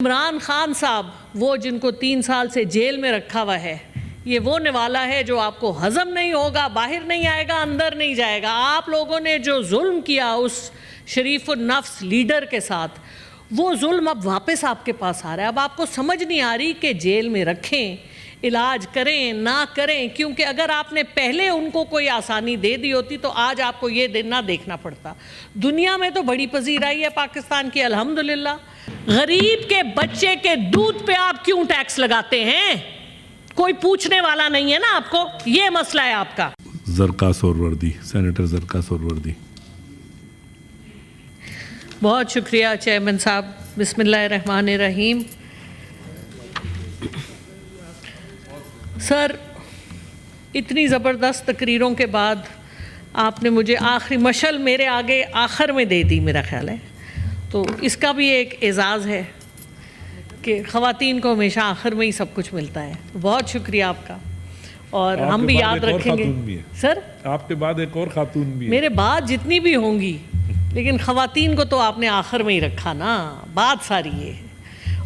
عمران خان صاحب وہ جن کو 3 سال سے جیل میں رکھا ہوا ہے، یہ وہ نوالا ہے جو آپ کو ہضم نہیں ہوگا، باہر نہیں آئے گا، اندر نہیں جائے گا۔ آپ لوگوں نے جو ظلم کیا اس شریف النفس لیڈر کے ساتھ، وہ ظلم اب واپس آپ کے پاس آ رہا ہے۔ اب آپ کو سمجھ نہیں آ رہی کہ جیل میں رکھیں، علاج کریں نہ کریں، کیونکہ اگر آپ نے پہلے ان کو کوئی آسانی دے دی ہوتی تو آج آپ کو یہ دن نہ دیکھنا پڑتا۔ دنیا میں تو بڑی پذیرائی ہے پاکستان کی، الحمدللہ۔ غریب کے بچے کے دودھ پہ آپ کیوں ٹیکس لگاتے ہیں؟ کوئی پوچھنے والا نہیں ہے نا آپ کو، یہ مسئلہ ہے آپ کا۔ زرقا سوروردی، سینیٹر زرقا سوروردی۔ بہت شکریہ چیئرمین صاحب۔ بسم اللہ الرحمن الرحیم۔ سر، اتنی زبردست تقریروں کے بعد آپ نے مجھے آخری مشعل میرے آگے آخر میں دے دی، میرا خیال ہے، تو اس کا بھی ایک اعزاز ہے کہ خواتین کو ہمیشہ آخر میں ہی سب کچھ ملتا ہے۔ بہت شکریہ آپ کا، اور ہم بھی یاد رکھیں گے۔ سر، آپ کے بعد ایک اور خاتون بھی ہے۔ میرے بعد جتنی بھی ہوں گی، لیکن خواتین کو تو آپ نے آخر میں ہی رکھا نا، بات ساری یہ ہے۔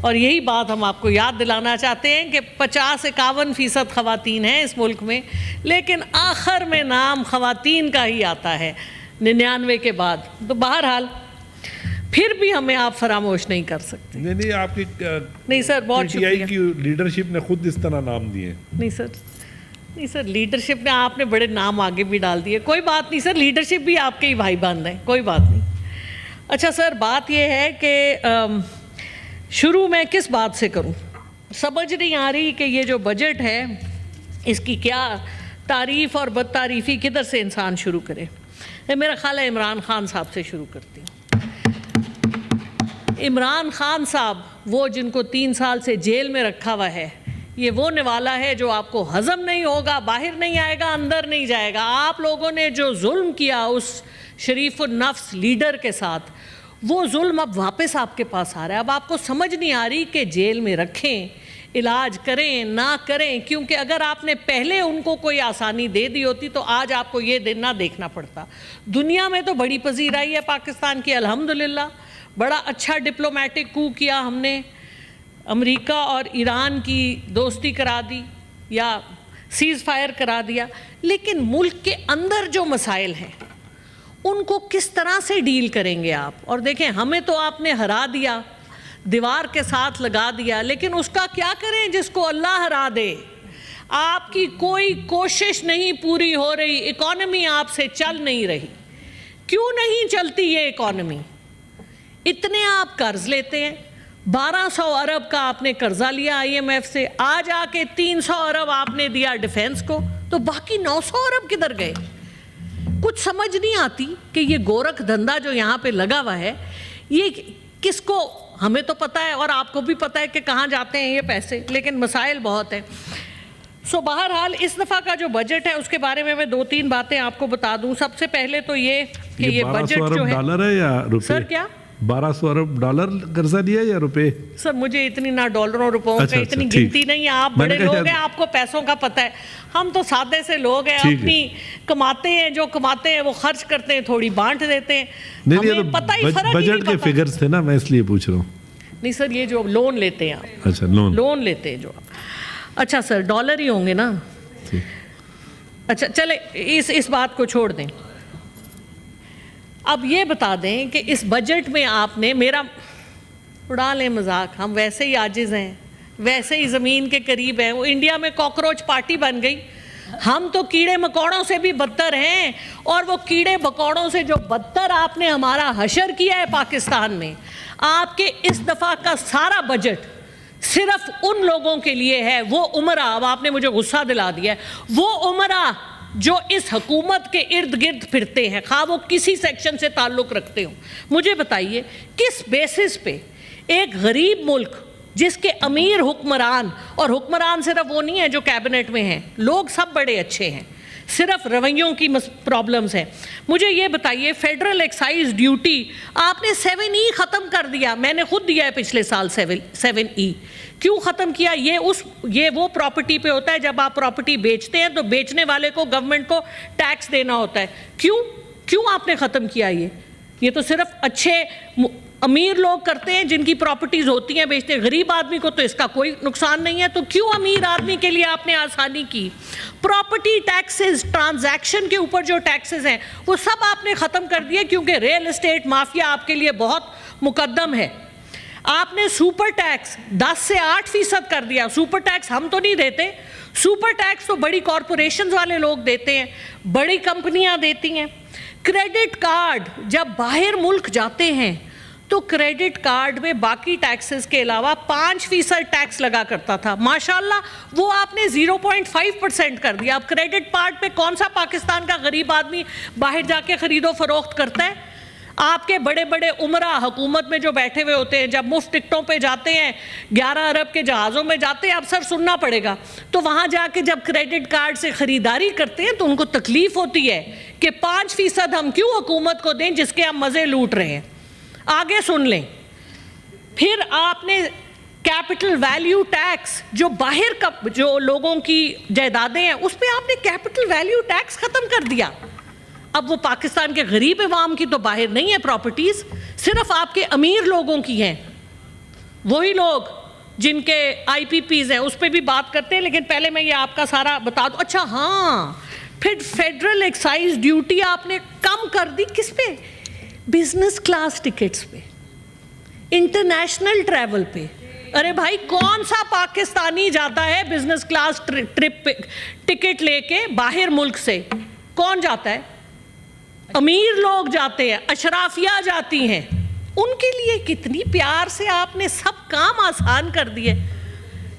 اور یہی بات ہم آپ کو یاد دلانا چاہتے ہیں کہ 50-51% خواتین ہیں اس ملک میں، لیکن آخر میں نام خواتین کا ہی آتا ہے 99 کے بعد۔ تو بہرحال پھر بھی ہمیں آپ فراموش نہیں کر سکتے۔ نہیں، آپ کی نہیں سر، بہت شکریہ۔ کی لیڈرشپ نے خود اس طرح نام دیے۔ نہیں سر، لیڈرشپ نے، آپ نے بڑے نام آگے بھی ڈال دیے۔ کوئی بات نہیں سر، لیڈرشپ بھی آپ کے ہی بھائی بند ہیں، کوئی بات نہیں۔ اچھا سر، بات یہ ہے کہ شروع میں کس بات سے کروں؟ سمجھ نہیں آ رہی کہ یہ جو بجٹ ہے اس کی کیا تعریف اور بد تعریفی، کدھر سے انسان شروع کرے۔ میرا خیال ہے عمران خان صاحب سے شروع کرتی ہوں۔ عمران خان صاحب وہ جن کو 3 سال سے جیل میں رکھا ہوا ہے، یہ وہ نوالا ہے جو آپ کو ہضم نہیں ہوگا، باہر نہیں آئے گا، اندر نہیں جائے گا۔ آپ لوگوں نے جو ظلم کیا اس شریف النفس لیڈر کے ساتھ، وہ ظلم اب واپس آپ کے پاس آ رہا ہے۔ اب آپ کو سمجھ نہیں آ رہی کہ جیل میں رکھیں، علاج کریں نہ کریں، کیونکہ اگر آپ نے پہلے ان کو کوئی آسانی دے دی ہوتی تو آج آپ کو یہ دن نہ دیکھنا پڑتا۔ دنیا میں تو بڑی پذیرائی ہے پاکستان کی، الحمدللہ۔ بڑا اچھا ڈپلومیٹک کو کیا ہم نے، امریکہ اور ایران کی دوستی کرا دی یا سیز فائر کرا دیا، لیکن ملک کے اندر جو مسائل ہیں ان کو کس طرح سے ڈیل کریں گے آپ؟ اور دیکھیں، ہمیں تو آپ نے ہرا دیا، دیوار کے ساتھ لگا دیا، لیکن اس کا کیا کریں جس کو اللہ ہرا دے؟ آپ کی کوئی کوشش نہیں پوری ہو رہی، اکانومی آپ سے چل نہیں رہی۔ کیوں نہیں چلتی یہ اکانومی؟ اتنے آپ قرض لیتے ہیں، 1200 ارب کا آپ نے قرضہ لیا IMF سے، آج آ کے 300 ارب آپ نے دیا ڈیفینس کو، تو باقی 900 ارب کدھر گئے؟ کچھ سمجھ نہیں آتی کہ یہ گورکھ دھندا جو یہاں پہ لگا ہوا ہے، یہ کس کو، ہمیں تو پتہ ہے اور آپ کو بھی پتہ ہے کہ کہاں جاتے ہیں یہ پیسے، لیکن مسائل بہت ہیں۔ بہرحال اس دفعہ کا جو بجٹ ہے اس کے بارے میں 2-3 باتیں آپ کو بتا دوں۔ سب سے پہلے تو یہ کہ یہ بجٹ جو ہے، 1200 ارب ڈالر ہے یا روپے؟ سر کیا 1200 ارب ڈالر قرضہ دیا یا روپے؟ سر مجھے اتنی نہ ڈالروں روپوں کا اتنی گنتی نہیں ہے، آپ بڑے لوگ ہیں، آپ کو پیسوں کا پتہ ہے، ہم تو سادے سے لوگ ہیں، اپنی کماتے ہیں، جو کماتے ہیں وہ خرچ کرتے ہیں، تھوڑی بانٹ دیتے ہیں، ہمیں پتہ ہی فرق ہی نہیں بجٹ کے پتا۔ فگرز تھے نا، میں اس لیے پوچھ رہا ہوں۔ نہیں سر، یہ جو لون لیتے ہیں آپ، اچھا، لون لیتے ہیں جو آپ، اچھا سر ڈالر ہی ہوں گے نا؟ اچھا چلے اس بات کو چھوڑ دیں۔ اب یہ بتا دیں کہ اس بجٹ میں آپ نے، میرا اڑا لیں مذاق، ہم ویسے ہی عاجز ہیں، ویسے ہی زمین کے قریب ہیں، وہ انڈیا میں کاکروچ پارٹی بن گئی، ہم تو کیڑے مکوڑوں سے بھی بدتر ہیں، اور وہ کیڑے مکوڑوں سے جو بدتر آپ نے ہمارا حشر کیا ہے پاکستان میں۔ آپ کے اس دفعہ کا سارا بجٹ صرف ان لوگوں کے لیے ہے، وہ عمرہ، اب آپ نے مجھے غصہ دلا دیا ہے، وہ عمرہ جو اس حکومت کے ارد گرد پھرتے ہیں، خواہ وہ کسی سیکشن سے تعلق رکھتے ہوں۔ مجھے بتائیے کس بیسس پہ ایک غریب ملک جس کے امیر حکمران، اور حکمران صرف وہ نہیں ہے جو کیبنٹ میں ہیں، لوگ سب بڑے اچھے ہیں، صرف رویوں کی پرابلمز ہیں۔ مجھے یہ بتائیے، فیڈرل ایکسائز ڈیوٹی آپ نے 7E ختم کر دیا، میں نے خود دیا ہے پچھلے سال 7E۔ کیوں ختم کیا؟ یہ وہ پراپرٹی پہ ہوتا ہے، جب آپ پراپرٹی بیچتے ہیں تو بیچنے والے کو، گورنمنٹ کو ٹیکس دینا ہوتا ہے۔ کیوں آپ نے ختم کیا یہ تو صرف اچھے امیر لوگ کرتے ہیں جن کی پراپرٹیز ہوتی ہیں بیچتے ہیں, غریب آدمی کو تو اس کا کوئی نقصان نہیں ہے. تو کیوں امیر آدمی کے لیے آپ نے آسانی کی؟ پراپرٹی ٹیکسز, ٹرانزیکشن کے اوپر جو ٹیکسز ہیں وہ سب آپ نے ختم کر دیے, کیونکہ ریئل اسٹیٹ مافیا آپ کے لیے بہت مقدم ہے. آپ نے سپر ٹیکس 10 سے 8% کر دیا. سپر ٹیکس ہم تو نہیں دیتے, سپر ٹیکس تو بڑی کارپوریشنز والے لوگ دیتے ہیں, بڑی کمپنیاں دیتی ہیں. کریڈٹ کارڈ, جب باہر ملک جاتے ہیں تو کریڈٹ کارڈ میں باقی ٹیکسز کے علاوہ 5% ٹیکس لگا کرتا تھا, ماشاءاللہ وہ آپ نے 0.5% کر دیا. اب کریڈٹ کارڈ پہ کون سا پاکستان کا غریب آدمی باہر جا کے خرید و فروخت کرتا ہے؟ آپ کے بڑے بڑے عمرہ حکومت میں جو بیٹھے ہوئے ہوتے ہیں, جب مفت ٹکٹوں پہ جاتے ہیں, 11 ارب کے جہازوں میں جاتے ہیں, اکثر سننا پڑے گا, تو وہاں جا کے جب کریڈٹ کارڈ سے خریداری کرتے ہیں تو ان کو تکلیف ہوتی ہے کہ 5% ہم کیوں حکومت کو دیں جس کے ہم مزے لوٹ رہے ہیں. آگے سن لیں. پھر آپ نے کیپٹل ویلیو ٹیکس, جو باہر کا جو لوگوں کی جائیدادیں ہیں اس پہ آپ نے کیپٹل ویلیو ٹیکس ختم کر دیا. اب وہ پاکستان کے غریب عوام کی تو باہر نہیں ہے پراپرٹیز, صرف آپ کے امیر لوگوں کی ہیں. وہی لوگ جن کے آئی پی پیز ہیں اس پہ بھی بات کرتے ہیں, لیکن پہلے میں یہ آپ کا سارا بتا دوں. اچھا ہاں, پھر فیڈرل ایکسائز ڈیوٹی آپ نے کم کر دی. کس پہ؟ بزنس کلاس ٹکٹس پہ, انٹرنیشنل ٹریول پہ. ارے بھائی کون سا پاکستانی جاتا ہے بزنس کلاس ٹرپ پہ ٹکٹ لے کے باہر ملک سے؟ کون جاتا ہے؟ امیر لوگ جاتے ہیں, اشرافیہ جاتی ہیں. ان کے لیے کتنی پیار سے آپ نے سب کام آسان کر دیے,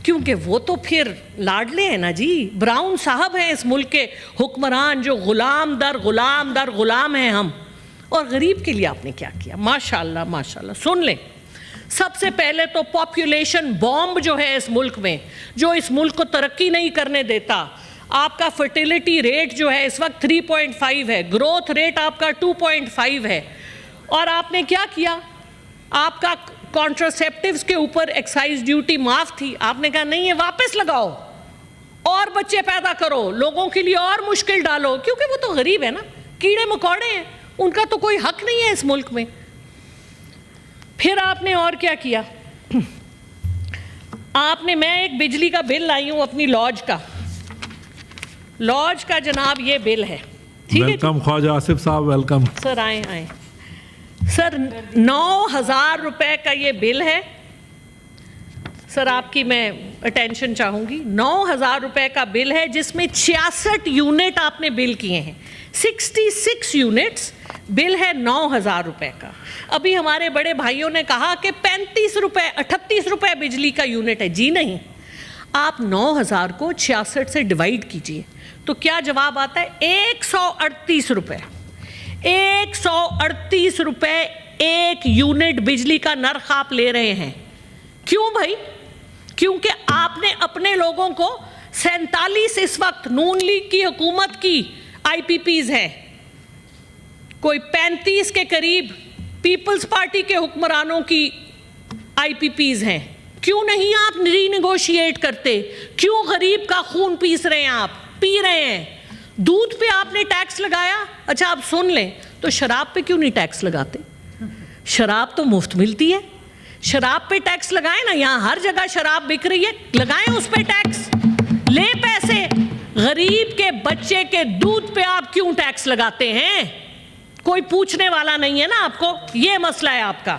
کیونکہ وہ تو پھر لاڈلے ہیں نا جی. براؤن صاحب ہیں اس ملک کے حکمران, جو غلام در غلام در غلام ہیں ہم. اور غریب کے لیے آپ نے کیا کیا؟ ماشاءاللہ ماشاءاللہ. سن لیں, سب سے پہلے تو پاپولیشن بومب جو ہے اس ملک میں, جو اس ملک کو ترقی نہیں کرنے دیتا. آپ کا فرٹیلیٹی ریٹ جو ہے اس وقت 3.5 ہے, گروتھ ریٹ آپ کا 2.5 ہے. اور آپ نے کیا کیا؟ آپ کا کانٹراسیپٹیوز کے اوپر ایکسائز ڈیوٹی معاف تھی, آپ نے کہا نہیں یہ واپس لگاؤ, اور بچے پیدا کرو, لوگوں کے لیے اور مشکل ڈالو, کیونکہ وہ تو غریب ہے نا, کیڑے مکوڑے ہیں, ان کا تو کوئی حق نہیں ہے اس ملک میں. پھر آپ نے اور کیا کیا؟ آپ نے, میں ایک بجلی کا بل لائی ہوں اپنی لانچ کا جناب یہ بل ہے. ویلکم خواجہ آصف صاحب, ویلکم سر. آئیں سر. 9,000 روپے کا یہ بل ہے سر, آپ کی میں اٹینشن چاہوں گی. 9,000 روپے کا بل ہے جس میں 66 یونٹ آپ نے بل کیے ہیں, 66 یونٹس بل ہے 9,000 روپے کا. ابھی ہمارے بڑے بھائیوں نے کہا کہ 35 روپے 38 روپے بجلی کا یونٹ ہے. جی نہیں, آپ 9,000 کو 66 سے ڈیوائیڈ کیجئے تو کیا جواب آتا ہے؟ 138 روپے. 138 روپے ایک یونٹ بجلی کا نرخ آپ لے رہے ہیں. کیوں بھائی؟ کیونکہ آپ نے اپنے لوگوں کو 47 اس وقت نون لیگ کی حکومت کی آئی پی پیز ہیں, کوئی 35 کے قریب پیپلز پارٹی کے حکمرانوں کی آئی پی پیز ہیں. کیوں نہیں آپ ری نیگوشیٹ کرتے؟ کیوں غریب کا خون پیس رہے ہیں؟ آپ پی رہے ہیں. دودھ پہ آپ نے ٹیکس لگایا. اچھا آپ سن لیں, تو شراب پہ کیوں نہیں ٹیکس لگاتے؟ شراب تو مفت ملتی ہے, شراب پہ ٹیکس لگائیں نا. یہاں ہر جگہ شراب بک رہی ہے, لگائیں اس پہ ٹیکس, لے پیسے. غریب کے بچے کے دودھ پہ آپ کیوں ٹیکس لگاتے ہیں؟ کوئی پوچھنے والا نہیں ہے نا آپ کو. یہ مسئلہ ہے آپ کا.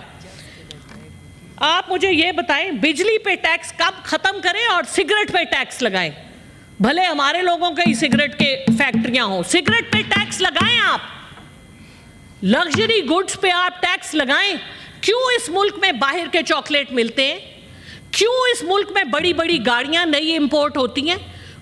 آپ مجھے یہ بتائیں, بجلی پہ ٹیکس کب ختم کریں اور سگریٹ پہ ٹیکس لگائیں؟ بھلے ہمارے لوگوں کے ہی سگریٹ کے فیکٹریاں ہوں, سگریٹ پہ ٹیکس لگائیں. آپ لگژری گڈز پہ آپ ٹیکس لگائیں. کیوں اس ملک میں باہر کے چاکلیٹ ملتے ہیں؟ کیوں اس ملک میں بڑی بڑی گاڑیاں نئی امپورٹ ہوتی ہیں؟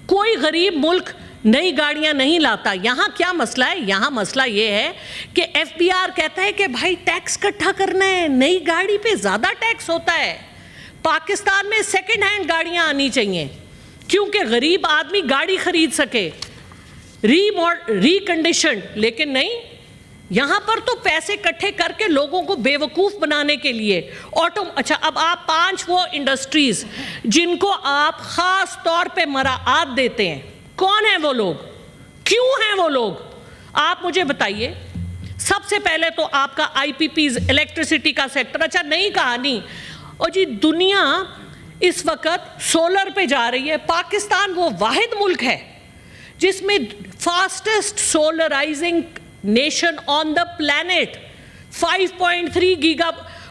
کوئی غریب ملک نئی گاڑیاں نہیں لاتا. یہاں کیا مسئلہ ہے؟ یہاں مسئلہ یہ ہے کہ ایف بی آر کہتا ہے کہ بھائی ٹیکس اکٹھا کرنا ہے, نئی گاڑی پہ زیادہ ٹیکس ہوتا ہے. پاکستان میں سیکنڈ ہینڈ گاڑیاں آنی چاہیے کیونکہ غریب آدمی گاڑی خرید سکے ری کنڈیشنڈ. لیکن نہیں, یہاں پر تو پیسے اکٹھے کر کے لوگوں کو بے وقوف بنانے کے لیے اچھا اب آپ 5 وہ انڈسٹریز جن کو آپ خاص طور پہ مراعات دیتے ہیں, کون ہیں وہ لوگ؟ کیوں ہیں وہ لوگ؟ آپ مجھے بتائیے. سب سے پہلے تو آپ کا آئی پی پیز الیکٹریسٹی کا سیکٹر. اچھا نئی کہانی, اور جی دنیا اس وقت سولر پہ جا رہی ہے. پاکستان وہ واحد ملک ہے جس میں fastest سولرائزنگ nation on the planet. 5.3 giga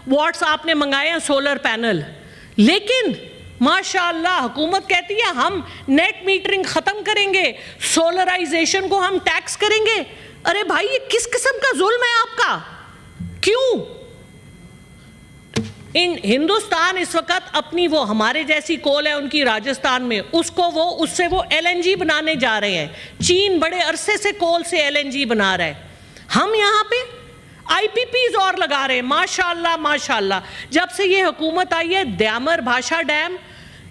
what's آپ نے منگائے ہیں سولر پینل, لیکن ماشاءاللہ حکومت کہتی ہے ہم نیٹ میٹرنگ ختم کریں گے, سولرائزیشن کو ہم ٹیکس کریں گے. ارے بھائی یہ کس قسم کا ظلم ہے آپ کا؟ کیوں؟ ہندوستان اس وقت اپنی وہ ہمارے جیسی کول ہے ان کی راجستھان میں, اس سے وہ ایل این جی بنانے جا رہے ہیں. چین بڑے عرصے سے کول سے ایل این جی بنا رہا ہے. ہم یہاں پہ آئی پی پیز اور لگا رہے ہیں. ماشاءاللہ ماشاءاللہ. جب سے یہ حکومت آئی ہے دیامر بھاشا ڈیم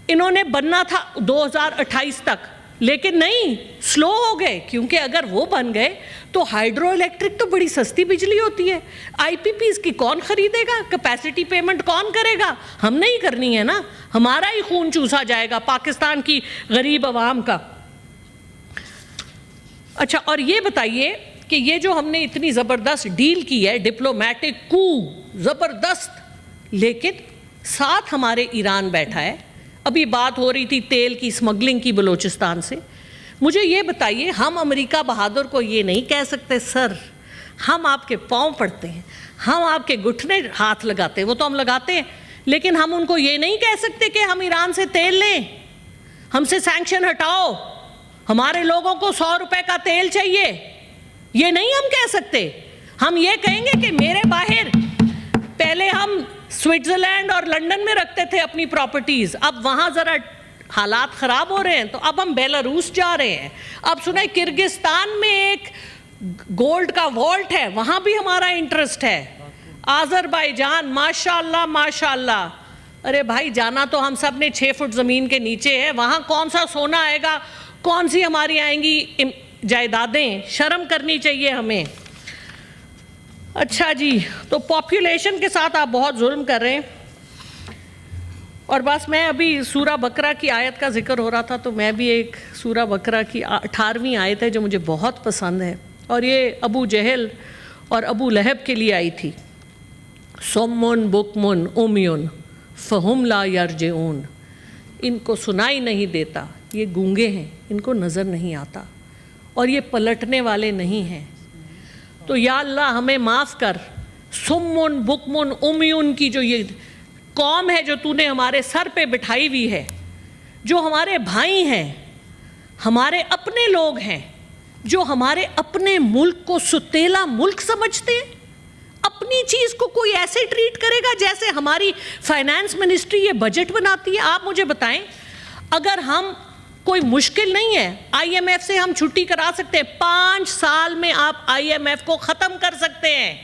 انہوں نے بننا تھا 2028 تک, لیکن نہیں, سلو ہو گئے, کیونکہ اگر وہ بن گئے تو ہائیڈرو الیکٹرک تو بڑی سستی بجلی ہوتی ہے. آئی پی پیز کی کون خریدے گا؟ کیپیسٹی پیمنٹ کون کرے گا؟ ہم نہیں کرنی ہے نا, ہمارا ہی خون چوسا جائے گا پاکستان کی غریب عوام کا. اچھا اور یہ بتائیے کہ یہ جو ہم نے اتنی زبردست ڈیل کی ہے, ڈپلومیٹک کو زبردست, لیکن ساتھ ہمارے ایران بیٹھا ہے. ابھی بات ہو رہی تھی تیل کی اسمگلنگ کی بلوچستان سے. مجھے یہ بتائیے, ہم امریکہ بہادر کو یہ نہیں کہہ سکتے سر ہم آپ کے پاؤں پڑتے ہیں, ہم آپ کے گھٹنے ہاتھ لگاتے ہیں, وہ تو ہم لگاتے ہیں, لیکن ہم ان کو یہ نہیں کہہ سکتے کہ ہم ایران سے تیل لیں, ہم سے سینکشن ہٹاؤ, ہمارے لوگوں کو 100 روپے کا تیل چاہیے, یہ نہیں ہم کہہ سکتے. ہم یہ کہیں گے کہ میرے باہر پہلے ہم سوئٹزرلینڈ اور لنڈن میں رکھتے تھے اپنی پراپرٹیز, اب وہاں ذرا حالات خراب ہو رہے ہیں تو اب ہم بیلاروس جا رہے ہیں. اب سنیں کرگستان میں ایک گولڈ کا والٹ ہے, وہاں بھی ہمارا انٹرسٹ ہے. آذربائیجان ماشاءاللہ ماشاءاللہ. ارے بھائی جانا تو ہم سب نے 6 فٹ زمین کے نیچے ہے, وہاں کون سا سونا آئے گا, کون سی ہماری آئیں گی جائیدادیں, شرم کرنی چاہیے ہمیں. اچھا جی, تو پاپولیشن کے ساتھ آپ بہت ظلم کر رہے ہیں. اور بس میں ابھی سورہ بقرہ کی آیت کا ذکر ہو رہا تھا تو میں بھی ایک سورہ بقرہ کی 18ویں آیت ہے جو مجھے بہت پسند ہے, اور یہ ابو جہل اور ابو لہب کے لیے آئی تھی. سمن بکمن امیون فہم لا یرجعون, ان کو سنائی نہیں دیتا, یہ گونگے ہیں, ان کو نظر نہیں آتا, اور یہ پلٹنے والے نہیں ہیں. تو یا اللہ ہمیں معاف کر. سمن بکمن امیون کی جو یہ قوم ہے جو تو نے ہمارے سر پہ بٹھائی ہوئی ہے, جو ہمارے بھائی ہیں, ہمارے اپنے لوگ ہیں, جو ہمارے اپنے ملک کو ستیلا ملک سمجھتے ہیں, اپنی چیز کو کوئی ایسے ٹریٹ کرے گا جیسے ہماری فائنانس منسٹری یہ بجٹ بناتی ہے. آپ مجھے بتائیں, اگر ہم کوئی مشکل نہیں ہے, آئی ایم ایف سے ہم چھٹی کرا سکتے ہیں, 5 سال میں آپ آئی ایم ایف کو ختم کر سکتے ہیں,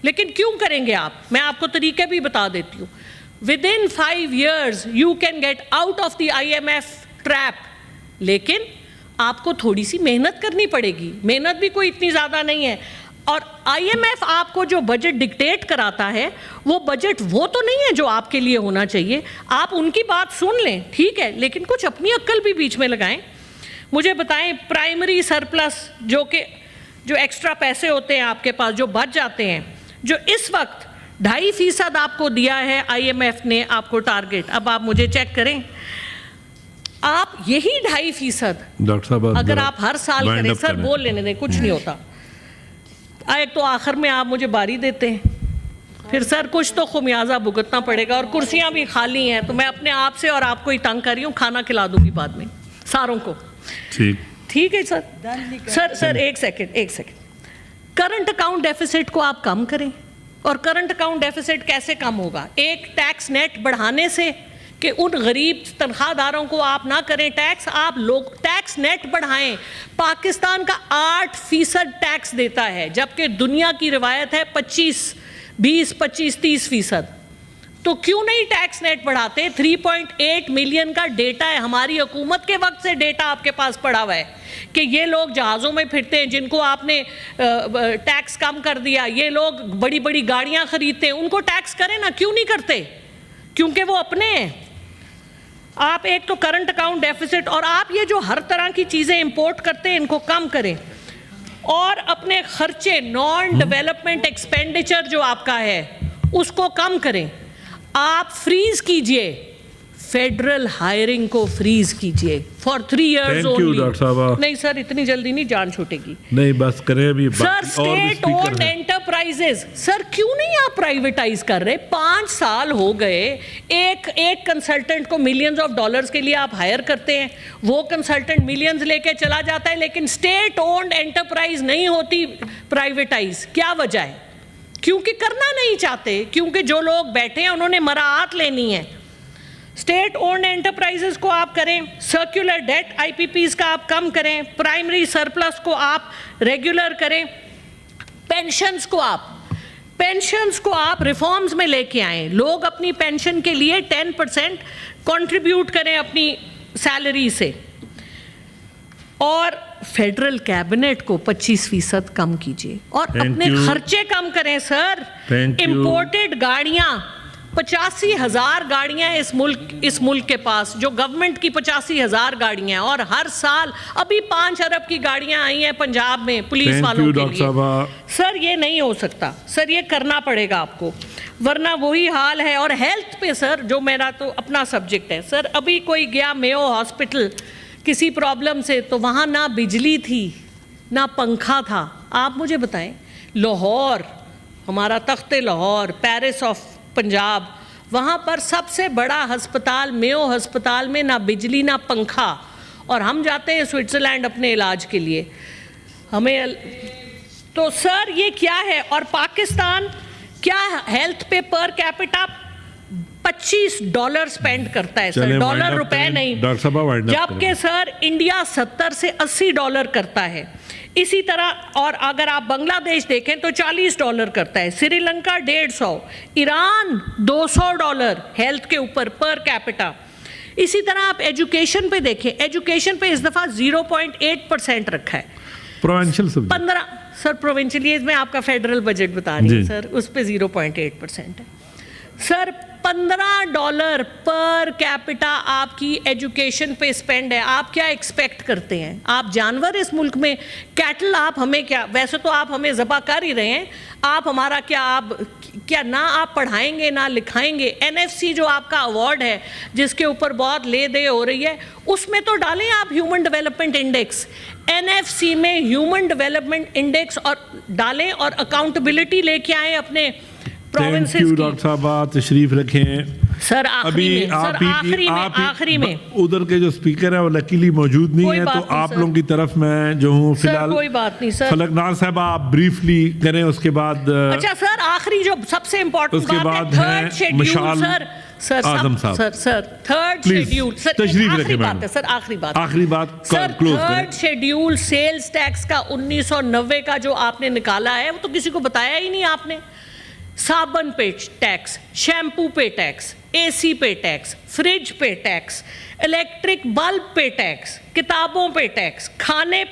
لیکن کیوں کریں گے آپ؟ میں آپ کو طریقے بھی بتا دیتی ہوں. within 5 years you can get out of the IMF trap, لیکن آپ کو تھوڑی سی محنت کرنی پڑے گی, محنت بھی کوئی اتنی زیادہ نہیں ہے. اور آئی ایم ایف آپ کو جو بجٹ ڈکٹیٹ کراتا ہے وہ بجٹ وہ تو نہیں ہے جو آپ کے لیے ہونا چاہیے. آپ ان کی بات سن لیں ٹھیک ہے, لیکن کچھ اپنی عقل بھی بیچ میں لگائیں. مجھے بتائیں پرائمری سرپلس جو ایکسٹرا پیسے ہوتے ہیں آپ کے پاس جو بچ جاتے ہیں, جو اس وقت 2.5% آپ کو دیا ہے آئی ایم ایف نے آپ کو ٹارگٹ, اب آپ مجھے چیک کریں, آپ یہی 2.5% اگر آپ ہر سال کریں, سر بول لینے دیں کچھ نہیں ہوتا, ایک تو آخر میں آپ مجھے باری دیتے ہیں, پھر سر کچھ تو خمیازہ بھگتنا پڑے گا, اور کرسیاں بھی خالی ہیں, تو میں اپنے آپ سے اور آپ کو ہی تنگ کر رہی ہوں, کھانا کھلا دوں گی بعد میں ساروں کو. ٹھیک ہے سر ایک سیکنڈ. کرنٹ اکاؤنٹ ڈیفیسٹ کو آپ کم کریں, اور کرنٹ اکاؤنٹ ڈیفیسٹ کیسے کم ہوگا؟ ایک ٹیکس نیٹ بڑھانے سے, کہ ان غریب تنخواہ داروں کو آپ نہ کریں ٹیکس, آپ لوگ ٹیکس نیٹ بڑھائیں. پاکستان کا 8% ٹیکس دیتا ہے, جبکہ دنیا کی روایت ہے 20-25-30%. تو کیوں نہیں ٹیکس نیٹ بڑھاتے؟ 3.8 ملین کا ڈیٹا ہے, ہماری حکومت کے وقت سے ڈیٹا آپ کے پاس پڑا ہوا ہے کہ یہ لوگ جہازوں میں پھرتے ہیں جن کو آپ نے ٹیکس کم کر دیا, یہ لوگ بڑی بڑی گاڑیاں خریدتے ہیں, ان کو ٹیکس کریں نا, کیوں نہیں کرتے؟ کیونکہ وہ اپنے ہیں. آپ ایک تو کرنٹ اکاؤنٹ ڈیفیسٹ, اور آپ یہ جو ہر طرح کی چیزیں امپورٹ کرتے ہیں ان کو کم کریں. اور اپنے خرچے نان ڈیولپمنٹ ایکسپینڈیچر جو آپ کا ہے اس کو کم کریں. آپ فریز کیجئے فیڈرل ہائرنگ کو فریز کیجئے for 3 years Thank you, doctor صاحبہ. نہیں سر اتنی جلدی نہیں جان چھوٹے گی. نہیں بس کریں ابھی. سر اسٹیٹ اونڈ انٹرپرائزز سر کیوں نہیں آپ پرائیویٹائز کر رہے؟ 5 سال ہو گئے. ایک کنسلٹنٹ کو ملینز آف ڈالرز کے لیے آپ ہائر کرتے ہیں, وہ کنسلٹنٹ ملینز لے کے چلا جاتا ہے, لیکن اسٹیٹ اونڈ انٹرپرائز نہیں ہوتی پرائیویٹائز. کیا وجہ ہے؟ کیونکہ کرنا نہیں چاہتے, کیونکہ جو لوگ بیٹھے ہیں انہوں نے مراعات لینی ہے. اسٹیٹ اونڈ انٹرپرائزز کو آپ کریں, سرکولر ڈیٹ آئی پی پیز کا آپ کم کریں, پرائمری سرپلس کو آپ ریگولر کریں, پینشنز کو آپ ریفارمز میں لے کے آئیں. لوگ اپنی پینشن کے لیے 10% کنٹریبیوٹ کریں اپنی سیلری سے, اور فیڈرل کیبنٹ کو 25% کم کیجیے, اور اپنے خرچے کم کریں. سر امپورٹڈ گاڑیاں 85,000 گاڑیاں اس ملک کے پاس, جو گورنمنٹ کی 85,000 گاڑیاں ہیں, اور ہر سال ابھی 5 ارب کی گاڑیاں آئی ہیں پنجاب میں پولیس والوں کے لیے. سر یہ نہیں ہو سکتا, سر یہ کرنا پڑے گا آپ کو, ورنہ وہی حال ہے. اور ہیلتھ پہ سر, جو میرا تو اپنا سبجیکٹ ہے سر, ابھی کوئی گیا میو ہاسپٹل کسی پرابلم سے, تو وہاں نہ بجلی تھی نہ پنکھا تھا. آپ مجھے بتائیں, لاہور ہمارا تخت لاہور, پیرس آف پنجاب, وہاں پر سب سے بڑا ہسپتال میو ہسپتال میں نہ بجلی نہ پنکھا, اور ہم جاتے ہیں سوئٹزرلینڈ اپنے علاج کے لیے. ہمیں تو سر یہ کیا ہے؟ اور پاکستان کیا ہیلتھ پہ پر کیپٹا $25 اسپینڈ کرتا ہے سر, ڈالر روپے نہیں, جبکہ سر انڈیا $70 سے $80 کرتا ہے. اسی طرح, اور اگر آپ بنگلہ دیش دیکھیں تو $40 کرتا ہے, سری لنکا 150, ایران $200 ہیلتھ کے اوپر پر کیپٹا. اسی طرح آپ ایجوکیشن پہ دیکھیں, ایجوکیشن پہ اس دفعہ 0.8% رکھا ہے. پروونشل 15 سر پروونشل, یہ میں آپ کا فیڈرل بجٹ بتا رہی ہوں سر, اس پہ 0.8% ہے. سر $15 پر کیپٹا آپ کی ایجوکیشن پہ اسپینڈ ہے. آپ کیا ایکسپیکٹ کرتے ہیں؟ آپ جانور اس ملک میں, کیٹل آپ ہمیں کیا, ویسے تو آپ ہمیں ذبح کر ہی رہے ہیں, آپ ہمارا کیا, آپ کیا نہ آپ پڑھائیں گے نہ لکھائیں گے. NFC جو آپ کا ایوارڈ ہے جس کے اوپر بہت لے دے ہو رہی ہے, اس میں تو ڈالیں آپ ہیومن ڈیولپمنٹ انڈیکس, NFC میں ہیومن ڈیولپمنٹ انڈیکس اور ڈالیں, اور اکاؤنٹیبلٹی لے کے آئیں اپنے تھینک یو ڈاکٹر صاحب, تشریف رکھیں. سر آخری میں ادھر کے جو اسپیکر ہیں وہ لکیلی موجود نہیں ہے, تو آپ لوگوں کی طرف میں جو ہوں فی الحال کوئی بات نہیں سر. فلک ناز صاحب آپ بریفلی کریں, اس کے بعد اچھا سر آخری جو سب سے امپورٹنٹ بات ہے, تھرڈ شیڈیول سر اعظم صاحب, سر تھرڈ شیڈیول, سر تشریف رکھیں بات ہے سر, آخری بات سر, تھرڈ شیڈیول سیلز ٹیکس کا 1990 کا جو آپ نے نکالا ہے, وہ تو کسی کو بتایا ہی نہیں آپ نے. صابن پہ ٹیکس, شیمپو پہ ٹیکس, AC پہ ٹیکس, فریج پہ ٹیکس, الیکٹرک بلب پہ ٹیکس, کتابوں پہ ٹیکس, کھانے پہ